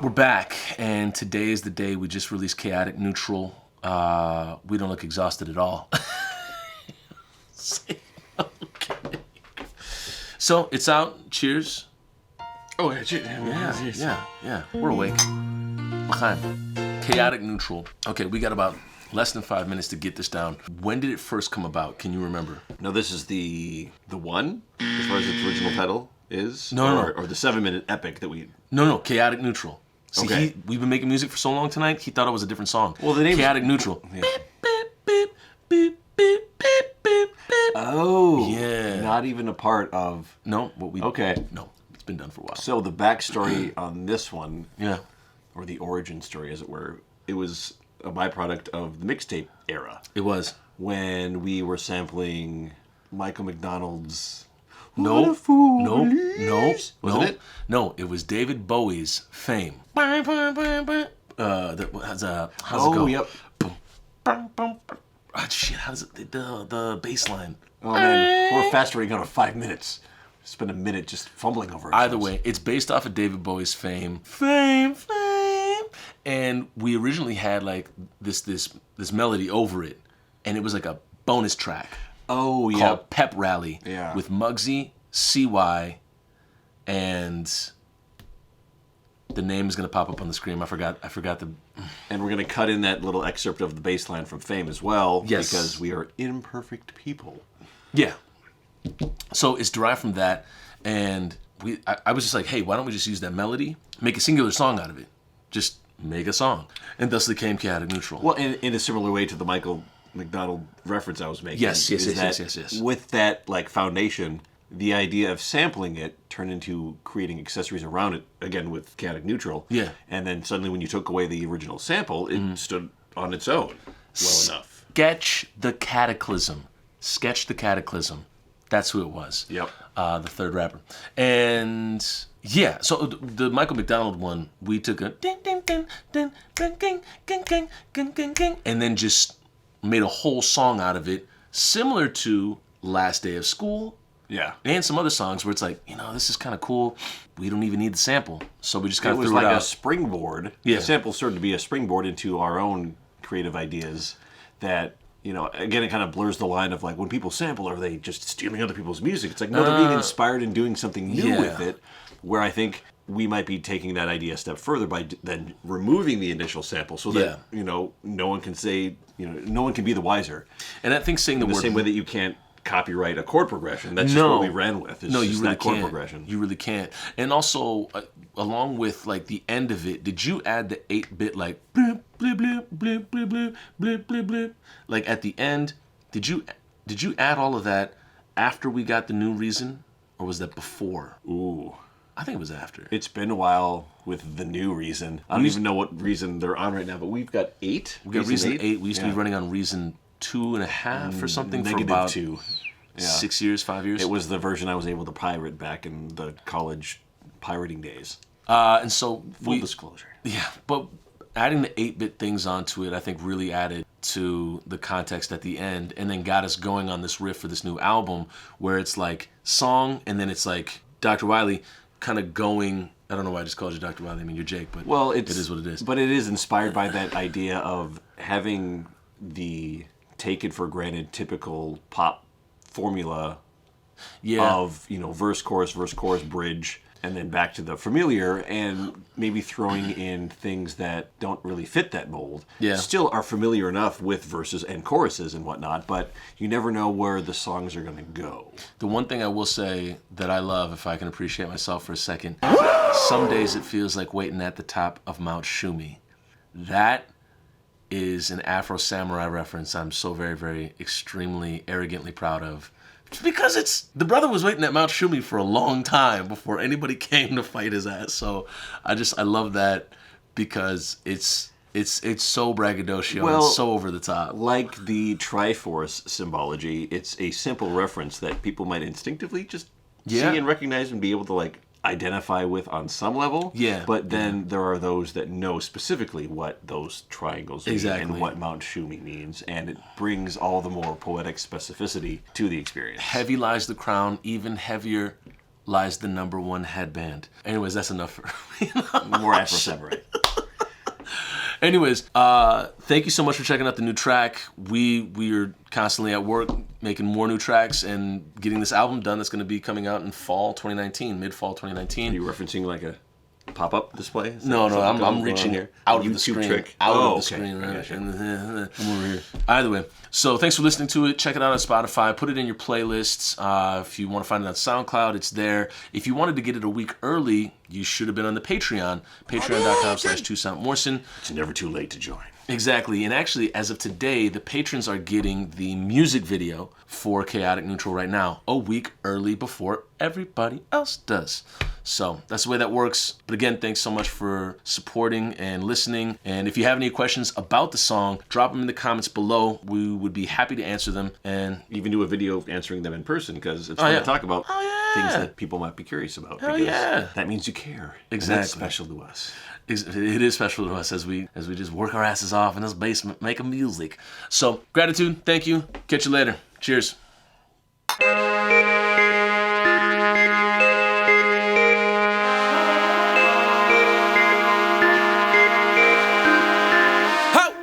We're back, and today is the day we just released Chaotic Neutral. We don't look exhausted at all. Okay. So, it's out. Cheers. Oh, yeah. Yeah. We're awake. L'chaim. Chaotic Neutral. Okay, we got about less than 5 minutes to get this down. When did it first come about? Can you remember? No, this is the one, as far as its original title is? No. Or the 7-minute epic that we... No, Chaotic Neutral. See, Okay. we've been making music for so long tonight, he thought it was a different song. Well, the name Chaotic Neutral. Yeah. Beep, beep, beep, beep, beep, beep, beep. Oh. Yeah. Not even a part of... No, Okay. No, it's been done for a while. So the backstory on this one, Yeah. or the origin story, as it were, it was a byproduct of the mixtape era. It was. When we were sampling Michael McDonald's... No. Wasn't it? No, it was David Bowie's Fame. How's it go? Yep. Oh, shit, how's it, the bass line? Oh, man. We're fast rating on 5 minutes. Spend a minute just fumbling over ourselves. Either way, it's based off of David Bowie's Fame. Fame. And we originally had like this melody over it, and it was like a bonus track. Oh, yeah. Called Pep Rally. Yeah. With Muggsy, CY, and the name is gonna pop up on the screen. I forgot the. And we're going to cut in that little excerpt of the bass line from Fame as well. Yes. Because we are imperfect people. Yeah. So it's derived from that, and I was just like, hey, why don't we just use that melody, make a singular song out of it, just make a song, and thus became Chaotic Neutral. Well, in a similar way to the Michael McDonald reference I was making. Yes. With that like foundation, the idea of sampling it turned into creating accessories around it, again with Chaotic Neutral. Yeah. And then suddenly when you took away the original sample, it stood on its own well enough. Sketch the Cataclysm. That's who it was. Yep. The third rapper. And yeah, so the Michael McDonald one, we took a ding ding ding ding ding ding ding ding ding ding ding, and then just made a whole song out of it, similar to Last Day of School. Yeah. And some other songs where it's like, this is kind of cool. We don't even need the sample. So we just kind of threw like it out. a springboard. Yeah. The sample served to be a springboard into our own creative ideas that, again, it kind of blurs the line of like when people sample, are they just stealing other people's music? It's like, no, they're being inspired and doing something new with it, where I think we might be taking that idea a step further by then removing the initial sample so that, no one can say, no one can be the wiser. And I think saying the In the word... same way that you can't copyright a chord progression. That's just what we ran with. It's no, you just really that chord can't. progression. You really can't. And also, along with like the end of it, did you add the 8-bit like bloop bloop bloop bloop bloop bloop bloop bloop bloop? Like at the end, did you add all of that after we got the new reason, or was that before? Ooh. I think it was after. It's been a while with the new reason. I don't even know what reason they're on right now, but we've got 8. We got reason 8. We used to be running on reason 2.5 or something for about -2. 6 years, 5 years. It was the version I was able to pirate back in the college pirating days. And so Full disclosure. Yeah, but adding the 8-bit things onto it, I think really added to the context at the end, and then got us going on this riff for this new album, where it's like song, and then it's like Dr. Wiley kind of going... I don't know why I just called you Dr. Wiley. I mean, you're Jake, but it is what it is. But it is inspired by that idea of having the taken for granted typical pop formula of, verse, chorus, bridge, and then back to the familiar, and maybe throwing in things that don't really fit that mold. Yeah. Still are familiar enough with verses and choruses and whatnot, but you never know where the songs are going to go. The one thing I will say that I love, if I can appreciate myself for a second, some days it feels like waiting at the top of Mount Shumi. That is an Afro Samurai reference I'm so very, very extremely arrogantly proud of. Because the brother was waiting at Mount Shumi for a long time before anybody came to fight his ass. So I love that because it's so braggadocio and so over the top. Like the Triforce symbology, it's a simple reference that people might instinctively just see and recognize and be able to like identify with on some level. Yeah. But then there are those that know specifically what those triangles mean and what Mount Shumi means, and it brings all the more poetic specificity to the experience. Heavy lies the crown, even heavier lies the #1 headband. Anyways, that's enough for More Afro Samurai. Anyways, thank you so much for checking out the new track. We are constantly at work making more new tracks and getting this album done that's going to be coming out in fall 2019, mid-fall 2019. Are you referencing like a pop-up display? No, I'm reaching here. out of the YouTube screen. trick. Out of the okay. screen, right? Gotcha. I'm over here. Either way. So thanks for listening to it. Check it out on Spotify. Put it in your playlists. If you want to find it on SoundCloud, it's there. If you wanted to get it a week early, you should have been on the Patreon. Patreon.com/Toussaint Morrison. It's never too late to join. Exactly. And actually, as of today, the patrons are getting the music video for Chaotic Neutral right now, a week early before everybody else does. So that's the way that works. But again, thanks so much for supporting and listening. And if you have any questions about the song, drop them in the comments below. We would be happy to answer them. And even do a video answering them in person, because it's fun to talk about things that people might be curious about. Hell because yeah. that means you care. Exactly. And that's special to us. It is special to us as we just work our asses off in this basement making music. So gratitude, thank you. Catch you later. Cheers.